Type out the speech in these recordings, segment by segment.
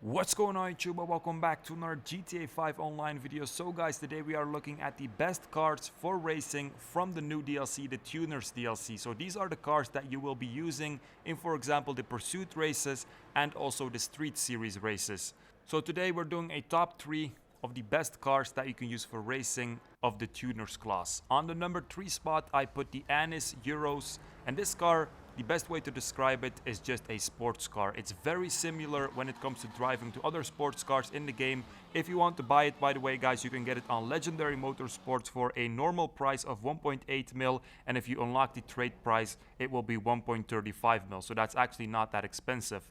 What's going on YouTube? Welcome back to another GTA 5 online video. So guys, today we are looking at the best cars for racing from the new DLC, the Tuners DLC. So these are the cars that you will be using in, for example, the Pursuit races and also the Street Series races. So today we're doing a top 3 of the best cars that you can use for racing of the Tuners class. On the number 3 spot, I put the Anis Euros, and this car, the best way to describe it is just a sports car. It's very similar when it comes to driving to other sports cars in the game. If you want to buy it, by the way, guys, you can get it on Legendary Motorsports for a normal price of 1.8 mil, and if you unlock the trade price, it will be 1.35 mil. So that's actually not that expensive.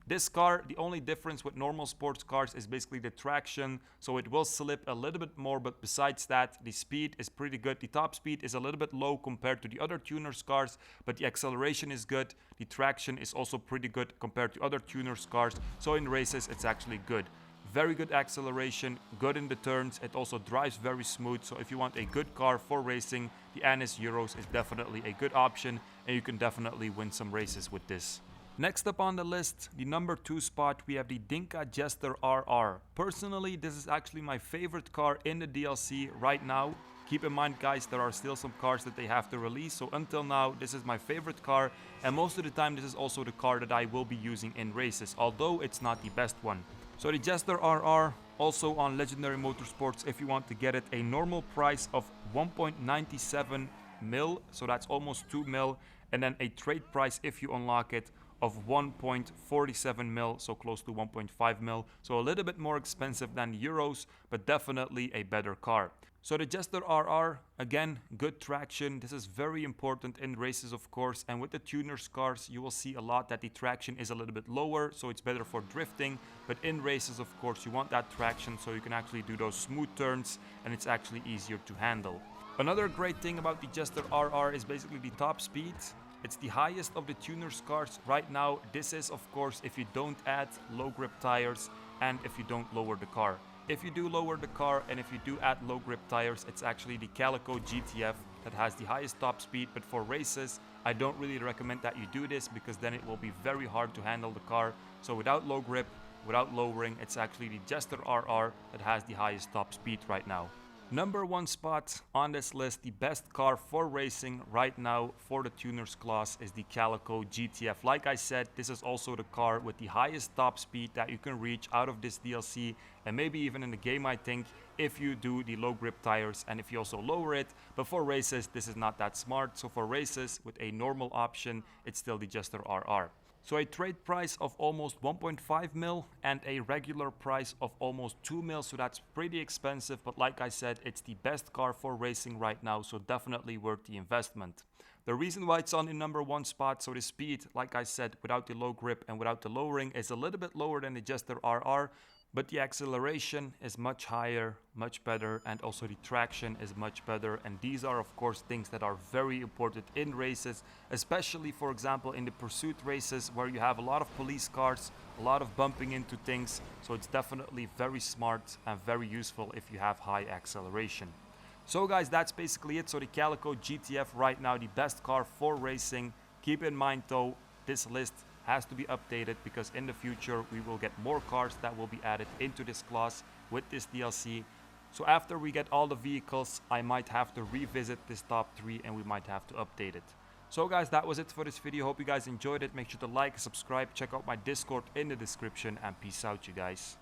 This car, the only difference with normal sports cars is basically the traction, so it will slip a little bit more, but besides that, the speed is pretty good. The top speed is a little bit low compared to the other Tuners cars, but the acceleration is good. The traction is also pretty good compared to other Tuners cars, so in races it's actually good. Very good acceleration, good in the turns, it also drives very smooth, so if you want a good car for racing, the Anis Euros is definitely a good option, and you can definitely win some races with this. Next up on the list, the number 2 spot, we have the Dinka Jester RR. Personally, this is actually my favorite car in the DLC right now. Keep in mind, guys, there are still some cars that they have to release, so until now, this is my favorite car, and most of the time, this is also the car that I will be using in races, although it's not the best one. So the Jester RR, also on Legendary Motorsports, if you want to get it, a normal price of 1.97 mil, so that's almost 2 mil, and then a trade price if you unlock it of 1.47 mil, so close to 1.5 mil, so a little bit more expensive than the Euros, but definitely a better car. So the Jester RR, again, good traction. This is very important in races, of course, and with the Tuners cars, you will see a lot that the traction is a little bit lower, so it's better for drifting, but in races, of course, you want that traction so you can actually do those smooth turns, and it's actually easier to handle. Another great thing about the Jester RR is basically the top speed. It's the highest of the Tuners cars right now. This is, of course, if you don't add low grip tires and if you don't lower the car. If you do lower the car and if you do add low grip tires, it's actually the Calico GTF that has the highest top speed. But for races, I don't really recommend that you do this because then it will be very hard to handle the car. So without low grip, without lowering, it's actually the Jester RR that has the highest top speed right now. Number 1 spot on this list, the best car for racing right now for the Tuners class is the Calico GTF. Like I said, this is also the car with the highest top speed that you can reach out of this DLC, and maybe even in the game, I think, if you do the low grip tires and if you also lower it. But for races, this is not that smart. So for races with a normal option, it's still the Jester RR. So a trade price of almost 1.5 mil and a regular price of almost 2 mil, so that's pretty expensive, but like I said, it's the best car for racing right now, so definitely worth the investment. The reason why it's on the number 1 spot, so the speed, like I said, without the low grip and without the lowering, is a little bit lower than the Jester RR, but the acceleration is much higher, much better, and also the traction is much better. And these are, of course, things that are very important in races, especially, for example, in the Pursuit races where you have a lot of police cars, a lot of bumping into things. So it's definitely very smart and very useful if you have high acceleration. So guys, that's basically it. So the Calico GTF right now, the best car for racing. Keep in mind though, this list has to be updated because in the future we will get more cars that will be added into this class with this DLC. So after we get all the vehicles, I might have to revisit this top 3 and we might have to update it. So guys, that was it for this video. Hope you guys enjoyed it. Make sure to like, subscribe, check out my Discord in the description, and peace out, you guys.